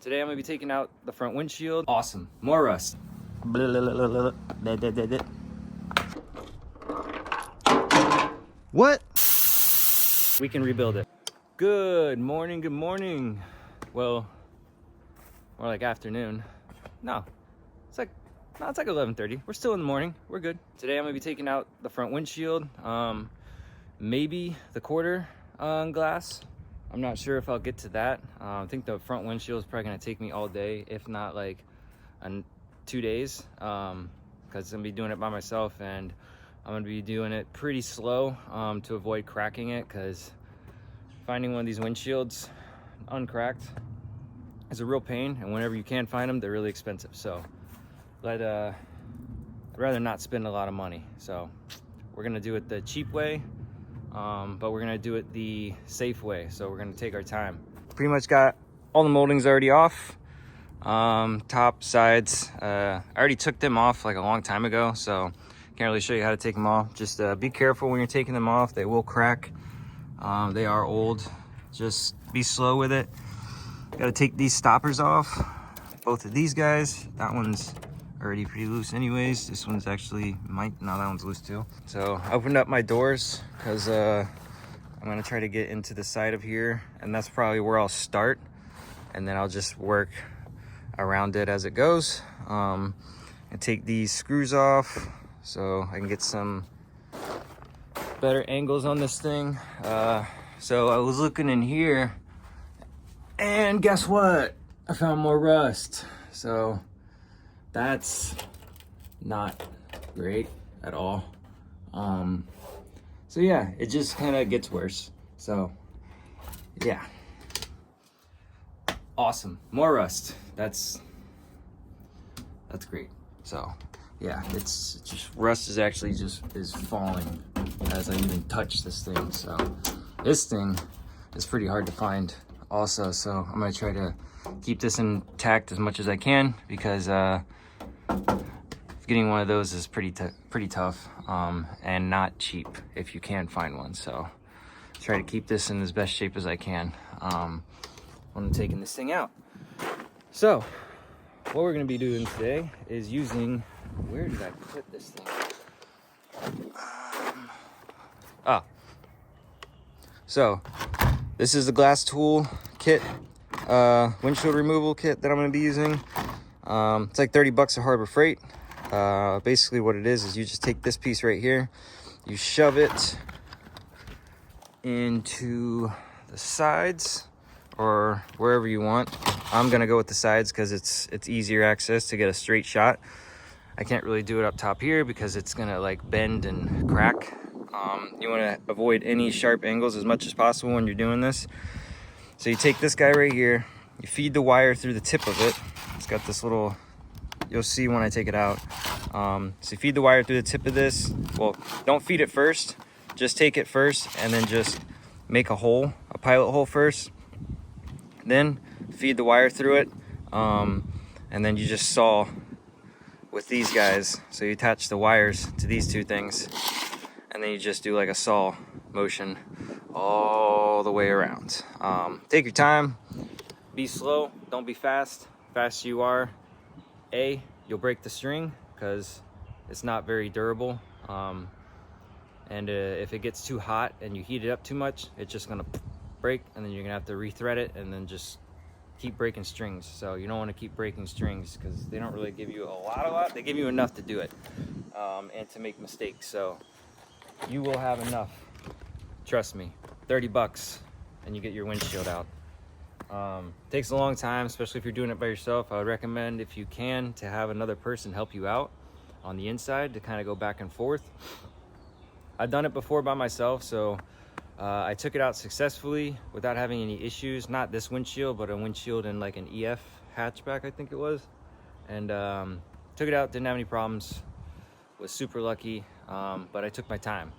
Today I'm gonna be taking out the front windshield. Awesome, more rust. What? We can rebuild it. Good morning, good morning. Well, more like afternoon. No, it's like 11:30. We're still in the morning, we're good. Today I'm gonna be taking out the front windshield, maybe the quarter glass. I'm not sure if I'll get to that. I think the front windshield is probably gonna take me all day, if not like 2 days, because I'm gonna be doing it by myself, and I'm gonna be doing it pretty slow to avoid cracking it, because finding one of these windshields uncracked is a real pain, and whenever you can find them, they're really expensive. So I'd rather not spend a lot of money. So we're gonna do it the cheap way, but we're gonna do it the safe way. So we're gonna take our time. Pretty much got all the moldings already off. Top, sides, I already took them off like a long time ago, so can't really show you how to take them off. Just be careful when you're taking them off. They will crack. They are old. Just be slow with it. Gotta take these stoppers off, both of these guys. That one's already pretty loose anyways. This one's actually no, that one's loose too. So I opened up my doors because I'm gonna try to get into the side of here, and that's probably where I'll start, and then I'll just work around it as it goes. And take these screws off so I can get some better angles on this thing. So I was looking in here, and guess what? I found more rust. So that's not great at all. So yeah, it just kind of gets worse. So yeah, awesome, more rust. That's great. So yeah, it's just rust is actually is falling as I even touch this thing. So this thing is pretty hard to find also, so I'm gonna try to keep this intact as much as I can, because getting one of those is pretty tough, and not cheap if you can find one. So try to keep this in as best shape as I can when I'm taking this thing out. So what we're gonna be doing today is using, where did I put this thing? So this is the glass tool kit, windshield removal kit that I'm gonna be using. It's like 30 bucks at Harbor Freight. Basically what it is you just take this piece right here, you shove it into the sides or wherever you want. I'm gonna go with the sides because it's easier access to get a straight shot. I can't really do it up top here because it's gonna like bend and crack. You want to avoid any sharp angles as much as possible when you're doing this. So you take this guy right here, you feed the wire through the tip of it. It's got this little, you'll see when I take it out. So you feed the wire through the tip of this. Well, don't feed it first, just take it first, and then just make a hole, a pilot hole first. Then feed the wire through it, and then you just saw with these guys. So you attach the wires to these two things, and then you just do like a saw motion all the way around. Take your time, be slow, don't be fast. Fast you are, you'll break the string because it's not very durable. And if it gets too hot and you heat it up too much, it's just gonna break, and then you're gonna have to rethread it and then just keep breaking strings. So you don't want to keep breaking strings because they don't really give you a lot. They give you enough to do it, and to make mistakes. So you will have enough, trust me. 30 bucks and you get your windshield out. Takes a long time, especially if you're doing it by yourself. I would recommend, if you can, to have another person help you out on the inside to kind of go back and forth. I've done it before by myself, so I took it out successfully without having any issues. Not this windshield, but a windshield in like an EF hatchback, I think it was. And took it out, didn't have any problems. Was super lucky, but I took my time.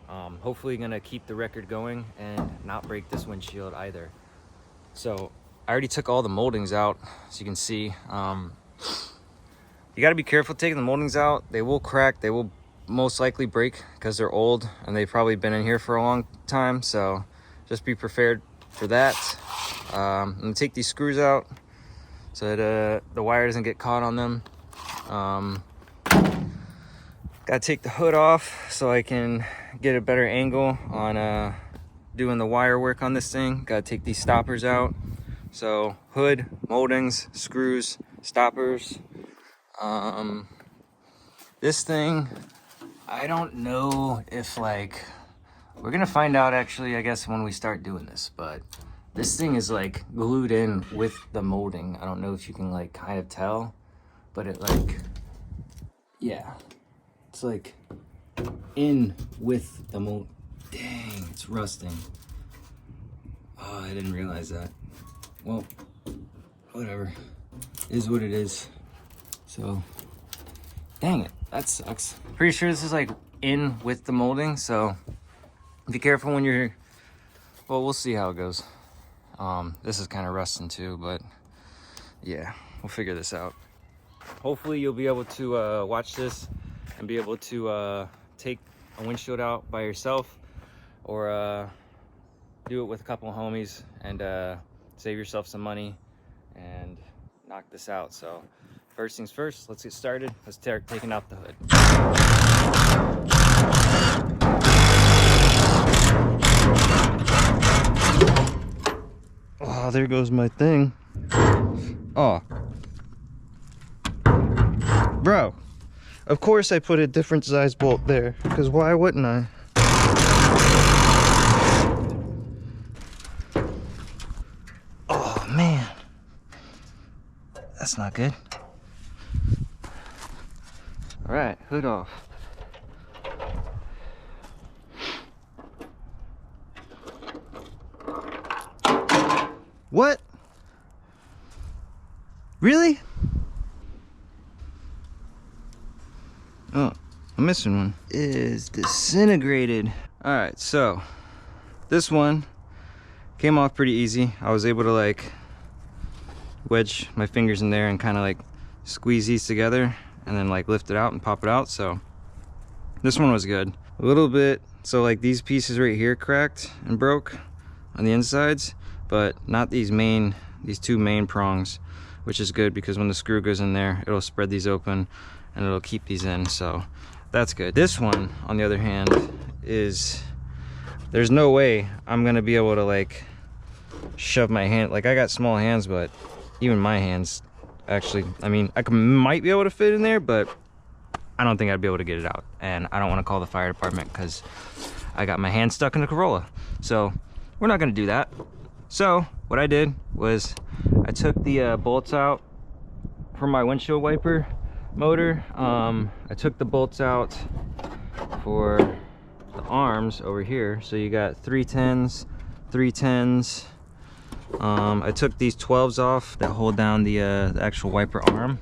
Hopefully gonna keep the record going and not break this windshield either. So I already took all the moldings out, as you can see. You got to be careful taking the moldings out. They will crack, they will most likely break because they're old and they've probably been in here for a long time. So just be prepared for that. I'm gonna take these screws out. so that the wire doesn't get caught on them. Gotta take the hood off so I can get a better angle on doing the wire work on this thing. Gotta take these stoppers out. So hood, moldings, screws, stoppers. This thing, I don't know if like, we're gonna find out actually, I guess, when we start doing this, but this thing is like glued in with the molding. I don't know if you can like kind of tell, but it like, yeah, it's like in with the mold. Dang, it's rusting. Oh, I didn't realize that. Well, whatever, it is what it is. So, dang it, that sucks. Pretty sure this is like in with the molding, so be careful when you're, well, we'll see how it goes. This is kind of rusting too, but yeah, we'll figure this out. Hopefully you'll be able to watch this and be able to take a windshield out by yourself, or do it with a couple of homies and save yourself some money and knock this out. So first things first, let's get started. Let's start taking out the hood. Oh, there goes my thing. Oh. Bro, of course I put a different size bolt there, because why wouldn't I? Oh, man. That's not good. All right, hood off. What? Really? Oh, I'm missing one. It is disintegrated. All right, so this one came off pretty easy. I was able to like wedge my fingers in there and kind of like squeeze these together and then like lift it out and pop it out. So this one was good. A little bit, so like these pieces right here cracked and broke on the insides, but not these two main prongs, which is good because when the screw goes in there, it'll spread these open and it'll keep these in, so that's good. This one, on the other hand, is, there's no way I'm gonna be able to like shove my hand, like I got small hands, but even my hands, actually, I mean, might be able to fit in there, but I don't think I'd be able to get it out, and I don't want to call the fire department because I got my hand stuck in the Corolla, so we're not gonna do that. So what I did was I took the bolts out from my windshield wiper motor. I took the bolts out for the arms over here, so you got 310s, 310s. I took these 12s off that hold down the actual wiper arm.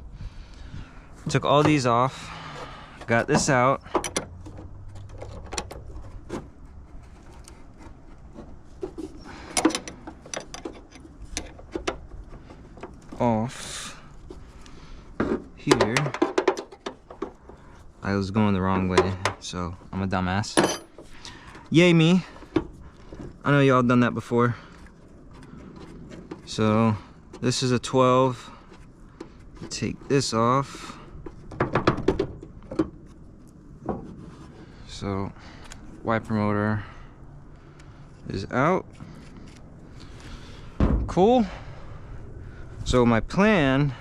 Took all these off, got this out. Off here. I was going the wrong way, so I'm a dumbass. Yay me. I know y'all done that before. So this is a 12. Take this off. So wiper motor is out. Cool. So my plan,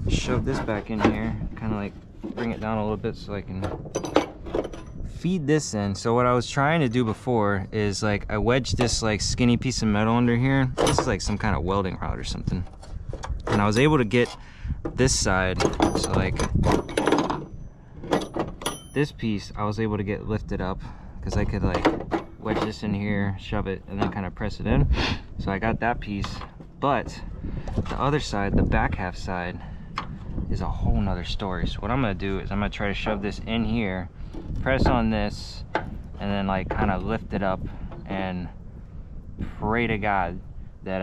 shove this back in here, kind of like bring it down a little bit so I can feed this in. So what I was trying to do before is like I wedged this like skinny piece of metal under here. This is like some kind of welding rod or something. And I was able to get this side, so like this piece I was able to get lifted up because I could like wedge this in here, shove it, and then kind of press it in. So I got that piece. But the other side, the back half side, is a whole nother story. So what I'm gonna do is I'm gonna try to shove this in here, press on this, and then like kind of lift it up and pray to God that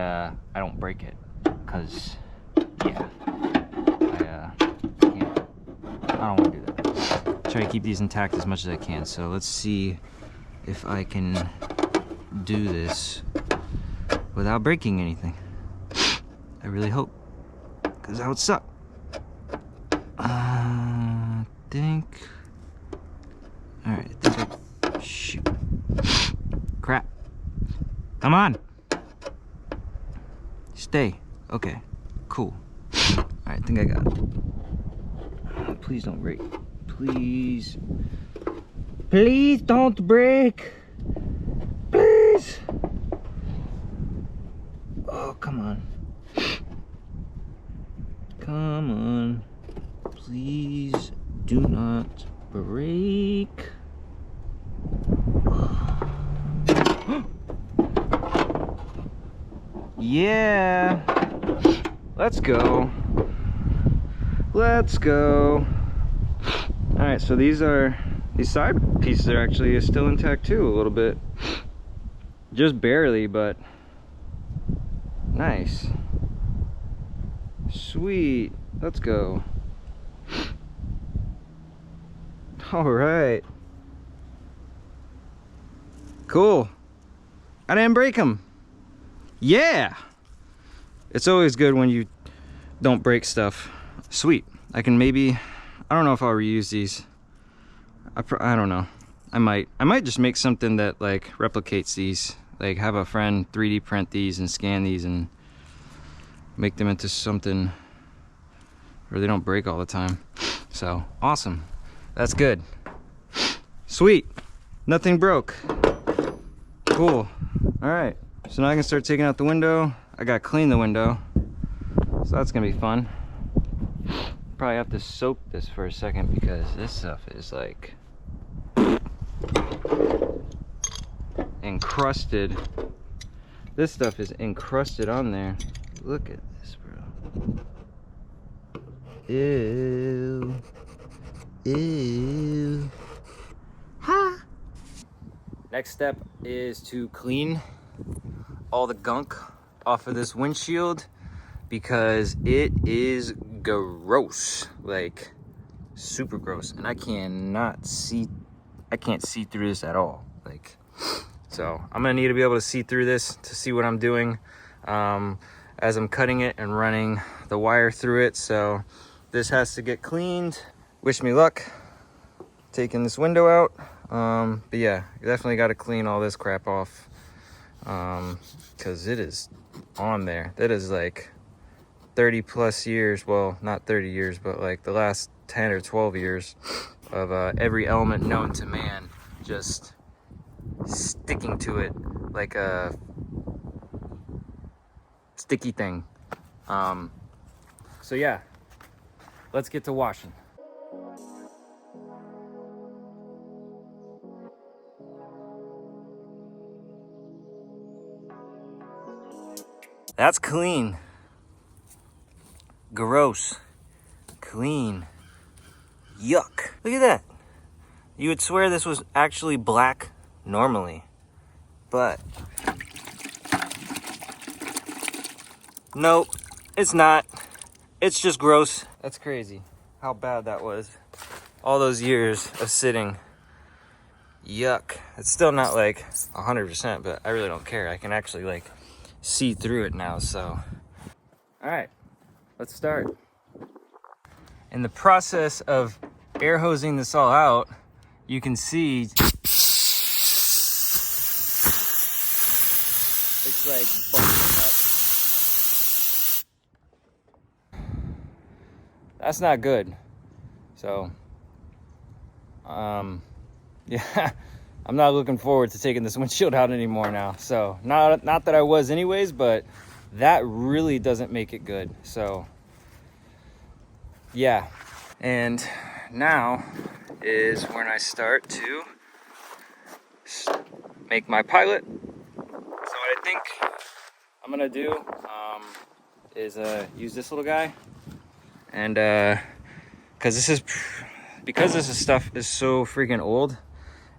I don't break it. Cause yeah, I don't wanna do that. Try to keep these intact as much as I can. So let's see if I can do this without breaking anything. I really hope, because that would suck. Think. All right, I think shoot. Crap. Come on. Stay. Okay. Cool. All right, I think I got it. Please don't break. Please. Please don't break. Please. Oh, come on. Come on. Please do not break. Yeah. Let's go. Let's go. All right, so these side pieces are actually still intact too, a little bit. Just barely, but nice. Sweet. Let's go. All right. Cool. I didn't break them. Yeah. It's always good when you don't break stuff. Sweet. I can maybe, I don't know if I'll reuse these. I don't know. I might just make something that like replicates these. Like have a friend 3D print these and scan these and make them into something where they don't break all the time. So awesome. That's good. Sweet. Nothing broke. Cool. All right. So now I can start taking out the window. I gotta clean the window. So that's gonna be fun. Probably have to soak this for a second because this stuff is like encrusted. This stuff is encrusted on there. Look at this, bro. Ew. Ew. Ha. Next step is to clean all the gunk off of this windshield because it is gross, like super gross, and I can't see through this at all. Like, so I'm gonna need to be able to see through this to see what I'm doing as I'm cutting it and running the wire through it. So this has to get cleaned. Wish me luck taking this window out. But yeah, you definitely got to clean all this crap off because it is on there. That is like 30 plus years, well, not 30 years, but like the last 10 or 12 years of every element known to man just sticking to it like a sticky thing. So yeah, let's get to washing. That's clean. Gross. Clean. Yuck. Look at that. You would swear this was actually black normally, but nope, it's not. It's just gross. That's crazy how bad that was. All those years of sitting. Yuck. It's still not like 100%, but I really don't care. I can actually like see through it now, so. All right, let's start. In the process of air hosing this all out, you can see it's like bubbling up. That's not good. So, yeah, I'm not looking forward to taking this windshield out anymore now. So, not that I was anyways, but that really doesn't make it good. So, yeah. And now is when I start to make my pilot. So what I think I'm gonna do is use this little guy, and because this stuff is so freaking old,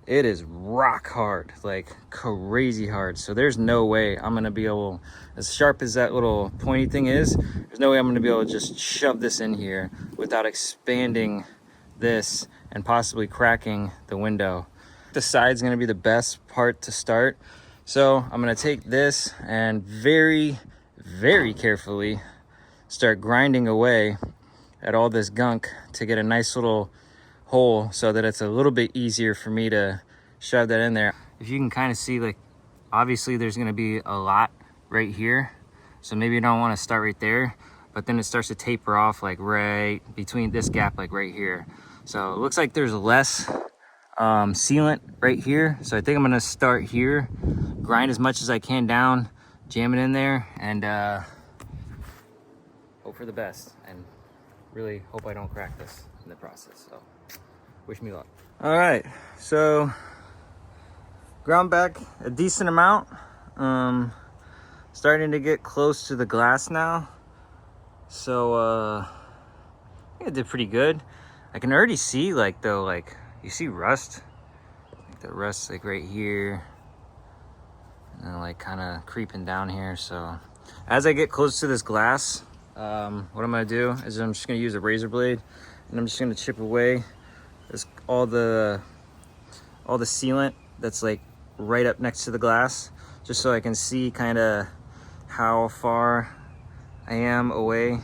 it is rock hard, like crazy hard. So there's no way I'm gonna be able, as sharp as that little pointy thing is, there's no way I'm gonna be able to just shove this in here without expanding this and possibly cracking the window. The side's gonna be the best part to start. So I'm gonna take this and very, very carefully start grinding away at all this gunk to get a nice little hole so that it's a little bit easier for me to shove that in there. If you can kind of see, like, obviously there's going to be a lot right here, so maybe you don't want to start right there, but then it starts to taper off like right between this gap, like right here. So it looks like there's less sealant right here, so I think I'm going to start here, grind as much as I can down, jam it in there, and hope for the best, and really hope I don't crack this in the process. So wish me luck. All right, so ground back a decent amount. Starting to get close to the glass now, so I think I did pretty good. I can already see, like, though, like, you see rust, like the rust, like right here, and then like kind of creeping down here. So as I get close to this glass, what I'm gonna do is I'm just gonna use a razor blade, and I'm just gonna chip away this, all the sealant that's like right up next to the glass, just so I can see kind of how far I am away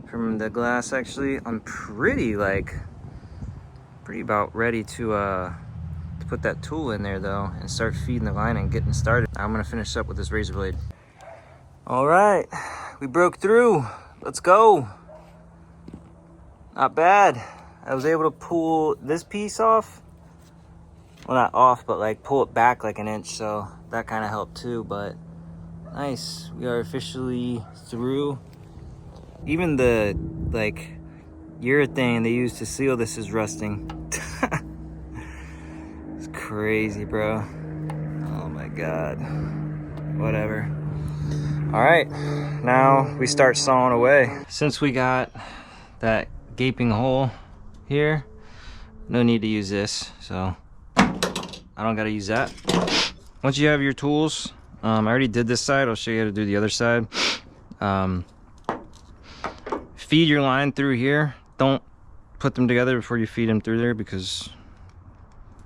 from the glass. Actually, I'm pretty about ready to put that tool in there though and start feeding the line and getting started. I'm gonna finish up with this razor blade. All right, we broke through. Let's go. Not bad. I was able to pull this piece off. Well, not off, but like pull it back like an inch, so that kind of helped too. But nice, we are officially through. Even the like urethane they use to seal this is rusting. It's crazy, bro. Oh my god. Whatever. All right, now we start sawing away. Since we got that gaping hole here, no need to use this, so I don't gotta use that. Once you have your tools, I already did this side, I'll show you how to do the other side. Feed your line through here. Don't put them together before you feed them through there, because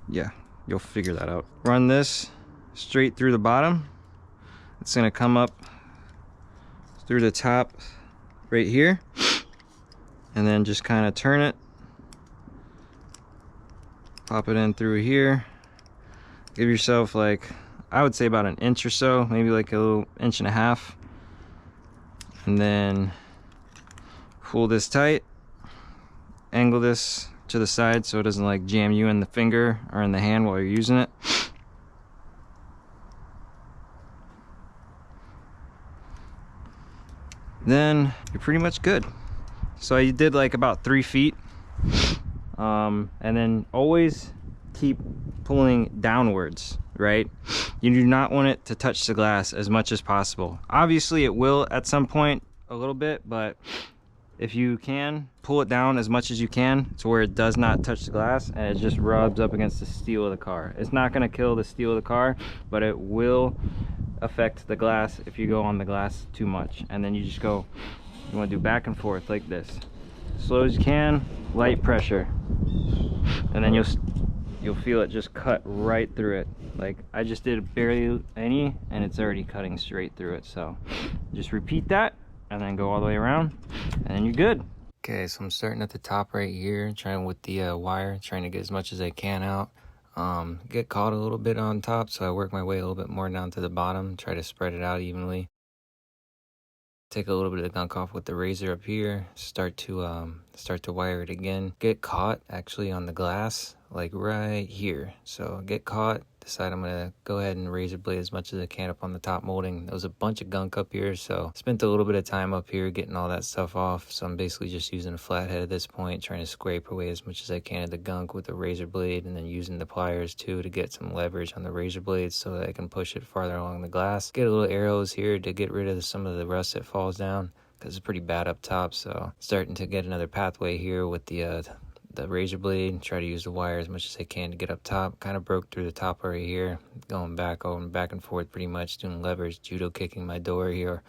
yeah, you'll figure that out. Run this straight through the bottom. It's gonna come up through the top right here, and then just kind of turn it, pop it in through here. Give yourself, like, I would say about an inch or so, maybe like a little inch and a half, and then pull this tight, angle this to the side so it doesn't like jam you in the finger or in the hand while you're using it. Then you're pretty much good. So I did like about 3 feet, and then always keep pulling downwards, right? You do not want it to touch the glass as much as possible. Obviously it will at some point a little bit, but if you can, pull it down as much as you can to where it does not touch the glass and it just rubs up against the steel of the car. It's not going to kill the steel of the car, but it will affect the glass if you go on the glass too much. And then you just go, you want to do back and forth like this, slow as you can, light pressure, and then you'll feel it just cut right through it. Like I just did barely any, and it's already cutting straight through it. So just repeat that and then go all the way around, and then you're good. Okay, so I'm starting at the top right here, trying with the wire, trying to get as much as I can out. Get caught a little bit on top, so I work my way a little bit more down to the bottom, try to spread it out evenly. Take a little bit of the gunk off with the razor up here, start to wire it again. Get caught actually on the glass, like right here. So get caught, decide I'm gonna go ahead and razor blade as much as I can up on the top molding. There was a bunch of gunk up here, so spent a little bit of time up here getting all that stuff off. So I'm basically just using a flathead at this point, trying to scrape away as much as I can of the gunk with the razor blade, and then using the pliers too to get some leverage on the razor blade so that I can push it farther along the glass. Get a little arrows here to get rid of some of the rust that falls down, because it's pretty bad up top. So starting to get another pathway here with the razor blade, try to use the wire as much as I can to get up top. Kind of broke through the top right here, going back and forth pretty much, doing levers, judo kicking my door here.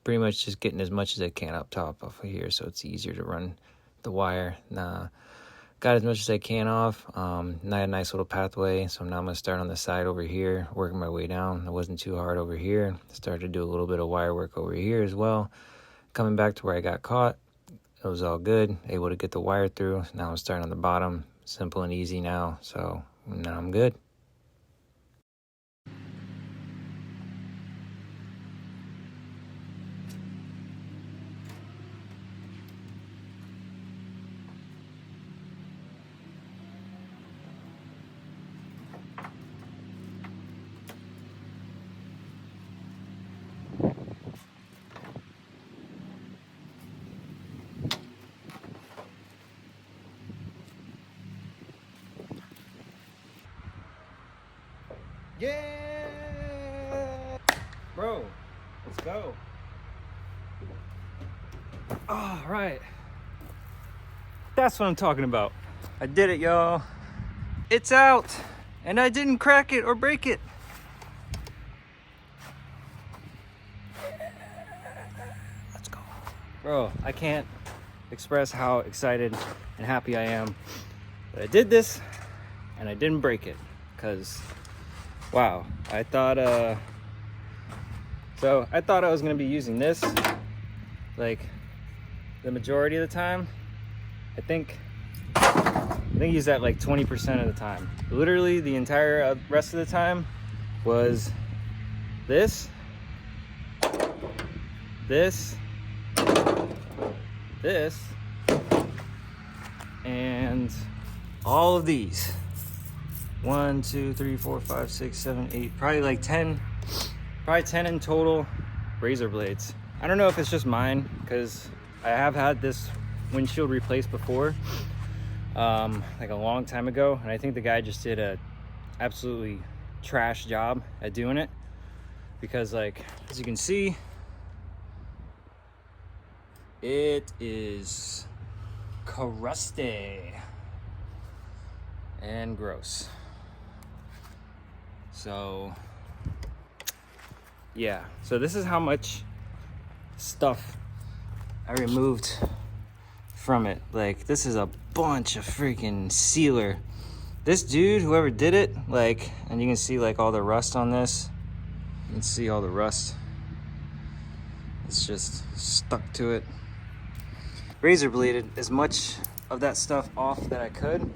Pretty much just getting as much as I can up top off of here so it's easier to run the wire. Kind got as much as I can off. Not a nice little pathway, so now I'm gonna start on the side over here, working my way down. It wasn't too hard over here. Started to do a little bit of wire work over here as well. Coming back to where I got caught, it was all good. Able to get the wire through. Now I'm starting on the bottom, simple and easy now. So now I'm good. Yeah, bro, let's go. All right, that's what I'm talking about. I did it, y'all. It's out, and I didn't crack it or break it. Let's go, bro. I can't express how excited and happy I am that I did this and I didn't break it, because wow, I thought I was gonna be using this like the majority of the time. I think use that like 20% of the time. Literally the entire rest of the time was this, and all of these. 1, 2, 3, 4, 5, 6, 7, 8, probably like 10, probably 10 in total razor blades. I don't know if it's just mine, because I have had this windshield replaced before, like a long time ago, and I think the guy just did a absolutely trash job at doing it, because like, as you can see, it is crusty and gross. So yeah, so this is how much stuff I removed from it. Like, this is a bunch of freaking sealer. This dude, whoever did it, like, and you can see like all the rust on this. You can see all the rust. It's just stuck to it. Razor bladed as much of that stuff off that I could,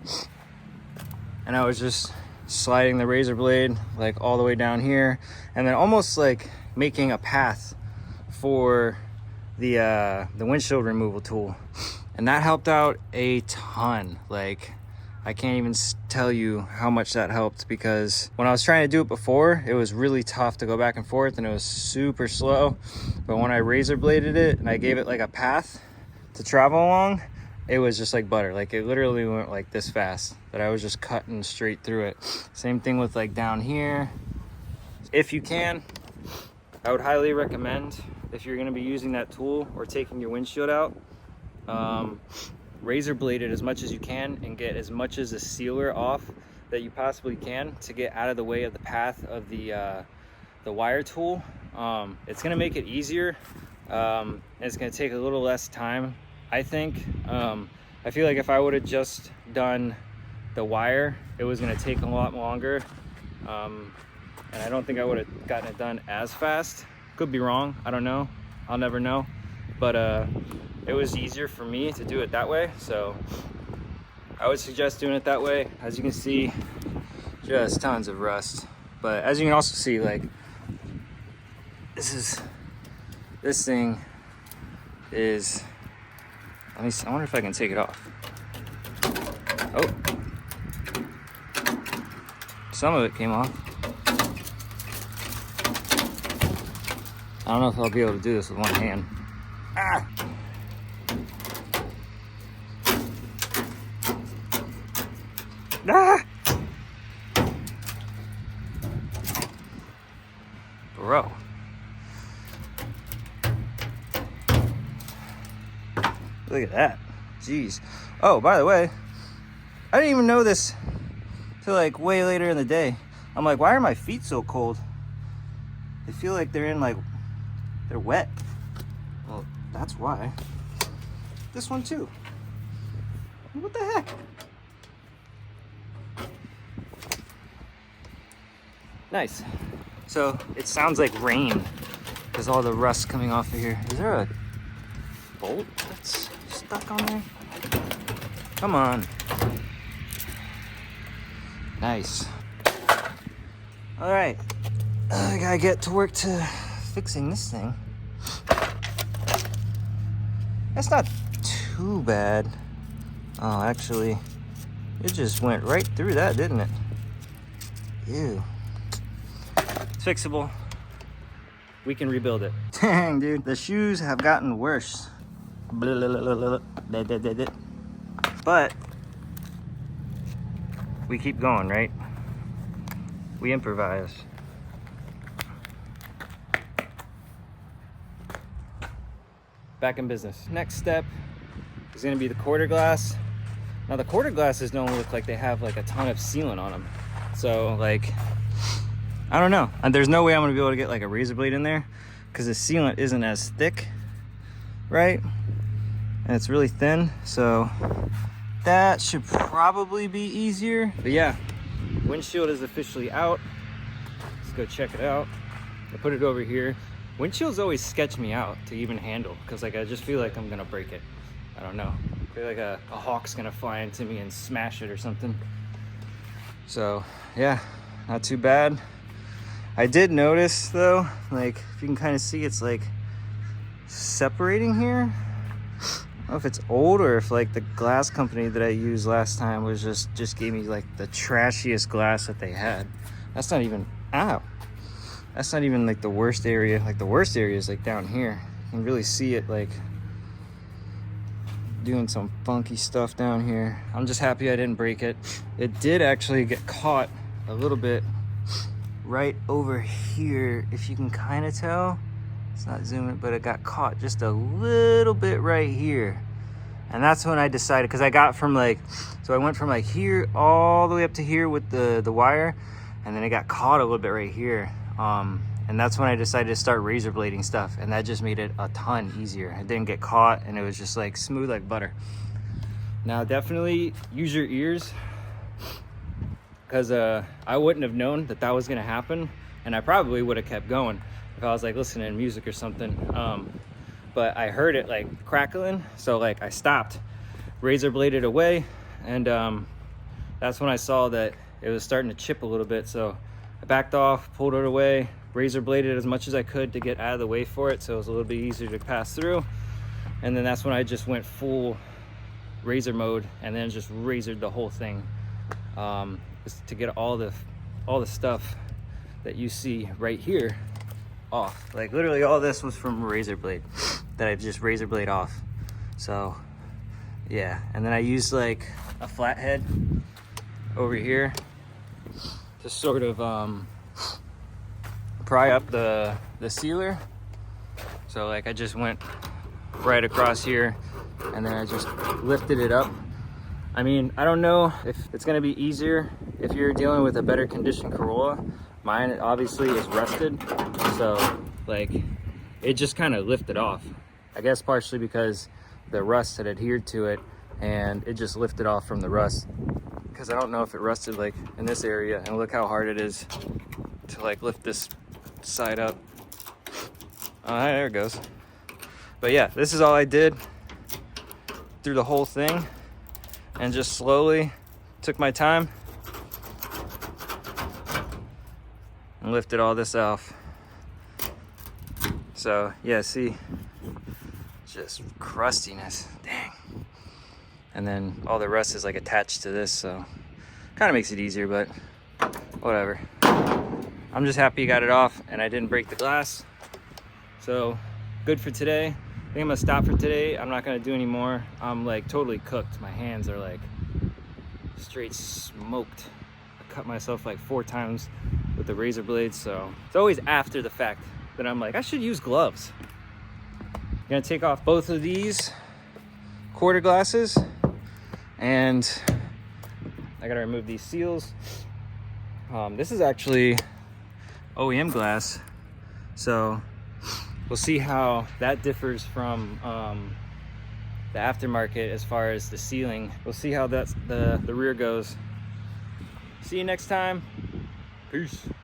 and I was just sliding the razor blade like all the way down here, and then almost like making a path for the windshield removal tool, and that helped out a ton. Like, I can't even tell you how much that helped, because when I was trying to do it before, it was really tough to go back and forth and it was super slow. But when I razor bladed it and I gave it like a path to travel along, it was just like butter. Like, it literally went like this fast, that I was just cutting straight through it. Same thing with like down here. If you can, I would highly recommend, if you're gonna be using that tool or taking your windshield out, razor blade it as much as you can and get as much as a sealer off that you possibly can, to get out of the way of the path of the wire tool. It's gonna make it easier, and it's gonna take a little less time, I think. I feel like if I would have just done the wire, it was gonna take a lot longer, and I don't think I would have gotten it done as fast. Could be wrong, I don't know, I'll never know, but it was easier for me to do it that way, so I would suggest doing it that way. As you can see, just tons of rust, but as you can also see, like, this thing is, I wonder if I can take it off. Oh, some of it came off. I don't know if I'll be able to do this with one hand. Ah! Ah! Bro. Look at that. Jeez. Oh, by the way, I didn't even know this till like way later in the day. I'm like, why are my feet so cold? They feel like they're wet. Well, that's why. This one too. What the heck? Nice. So it sounds like rain because all the rust coming off of here. Is there a bolt that's stuck on there? Come on. Nice. All right, I gotta get to work to fixing this thing. That's not too bad. Oh, actually, it just went right through that, didn't it? Ew. It's fixable. We can rebuild it. Dang, dude, the shoes have gotten worse. But we keep going, right? We improvise. Back in business. Next step is gonna be the quarter glass. Now the quarter glasses don't look like they have like a ton of sealant on them. So like, I don't know. And there's no way I'm gonna be able to get like a razor blade in there because the sealant isn't as thick, right? And it's really thin, so that should probably be easier. But yeah, windshield is officially out. Let's go check it out. I put it over here. Windshields always sketch me out to even handle because like I just feel like I'm gonna break it. I don't know. I feel like a hawk's gonna fly into me and smash it or something. So yeah, not too bad. I did notice though, like if you can kind of see, it's like separating here. I don't know if it's old or if like the glass company that I used last time was just gave me like the trashiest glass that they had. That's not even, ow. That's not even like the worst area. Like the worst area is like down here. You can really see it like doing some funky stuff down here. I'm just happy I didn't break it. It did actually get caught a little bit right over here, if you can kind of tell. It's not zooming, but it got caught just a little bit right here. And that's when I decided, because I got from like, so I went from like here all the way up to here with the wire, and then it got caught a little bit right here. And that's when I decided to start razor blading stuff, and that just made it a ton easier. It didn't get caught, and it was just like smooth like butter. Now definitely use your ears, because I wouldn't have known that that was gonna happen, and I probably would have kept going if I was like listening to music or something. But I heard it like crackling, so like I stopped, razor bladed away, and that's when I saw that it was starting to chip a little bit. So I backed off, pulled it away, razor bladed as much as I could to get out of the way for it, so it was a little bit easier to pass through. And then that's when I just went full razor mode and then just razored the whole thing, just to get all the stuff that you see right here off. Like literally all this was from a razor blade that I just razor blade off. So yeah, and then I used like a flathead over here to sort of pry up the sealer. So like I just went right across here and then I just lifted it up. I mean, I don't know if it's gonna be easier if you're dealing with a better conditioned Corolla. Mine obviously is rusted, so like it just kind of lifted off. I guess partially because the rust had adhered to it and it just lifted off from the rust. Because I don't know if it rusted like in this area, and look how hard it is to like lift this side up. There it goes. But yeah, this is all I did through the whole thing, and just slowly took my time and lifted all this off. So yeah, see, just crustiness, dang. And then all the rust is like attached to this, so kind of makes it easier, but whatever. I'm just happy I got it off and I didn't break the glass. So good for today. I think I'm gonna stop for today. I'm not gonna do any more. I'm like totally cooked. My hands are like straight smoked. I cut myself like 4 times with the razor blades, so it's always after the fact that I'm like, I should use gloves. I'm gonna take off both of these quarter glasses, and I gotta remove these seals. This is actually OEM glass, so we'll see how that differs from the aftermarket as far as the sealing. We'll see how that's the rear goes. See you next time. Peace.